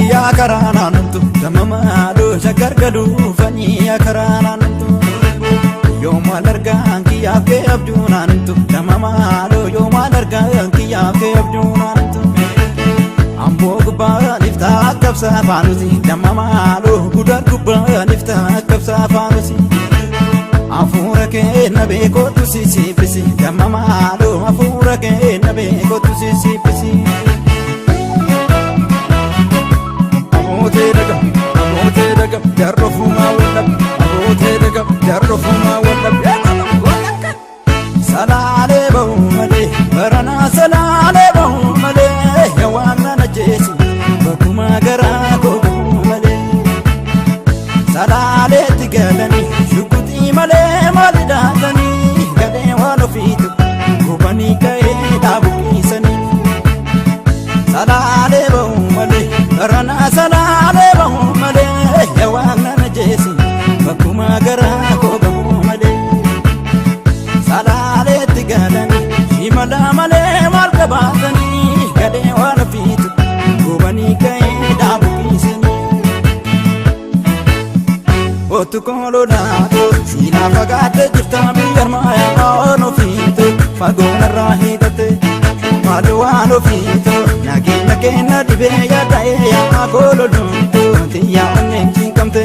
ya karanantu damamado shagargadu fani ya karanantu yom alarganki ya ke abdunantu damamado yom alarganki ya ke abdunantu ambo gubba nifta kabsa fanusi damamado gudar gubba nifta kabsa fanusi afura ke nabe ko tusi sipisi damamado afura ke nabe ko tusi sipisi amote daga jarrofu ma wala amote daga jarrofu ma wala salale bo male barana salale bo male yawana najesi bakuma gara ko male salale tigalani shukuti male malidatani gade wano fitu kubani kai dabukisani salale bo male barana salale bo male yawana najesi bakuma gara ko male salale tigalani shimala male markabatani gade wano fitu kubani kai dabukisani otu kolo nato sina fagate jirta biyar maya ono fitu fagona rahidate maluano fitu nagina kena dibe ya dae ya kolo duntu tiya onen kamte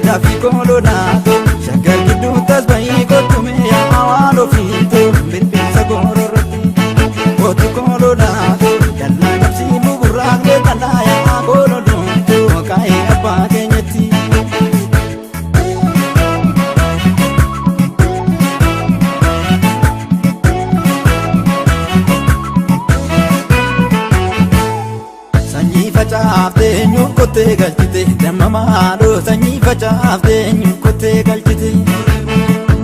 dafi kolo nato shagar gidu tasbai ko tume ya awano fitu bin sagoro roti otu kolo nato dalla kapsi buburak le dalla ya kolo duntu kai apa kenyati facaafte nyukote galchite damamaado sanyii facaafte nyukote galchite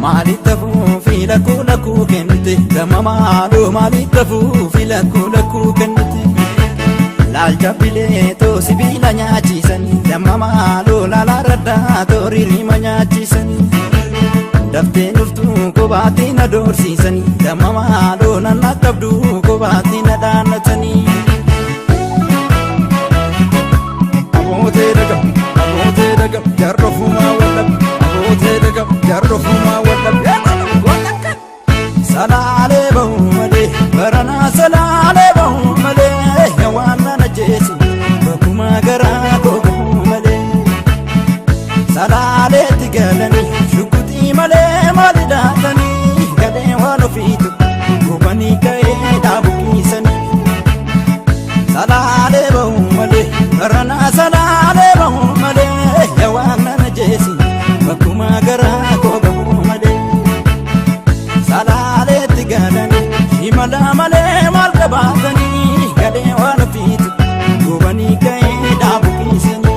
maalittafu filaku laku kennite damamaado maalittafu filaku laku kennite laalcha bileeto sibiila nyaachisani damamaado laalarraddato ririma nyaachisani daftee dhuftu kobaatti na doorsiisani damamaado nannaqabdu kobaatti na dhaannatanii amote daga jarrofu ma wala amote daga jarrofu ma wala salale bo male barana salale bo male yawana najesi bakuma gara ko male salale tigalani shukuti male malidatani gade wano fitu kubani kai dabukisani salale bo male barana salale bo male yawana najesi bakuma gara ko male salale tigalani shimala male markabatani gade wano fitu kubani kai dabukisani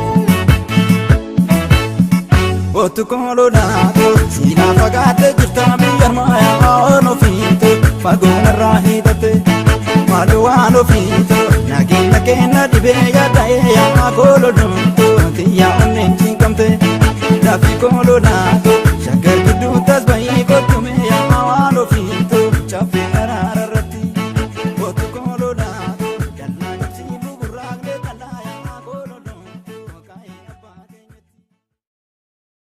otu kolo nato sina fagate jirta biyar maya ono fitu fagona rahidate maluano fitu nagina kena dibe ya dae ya kolo duntu tiya onen kamte dafi kolo nato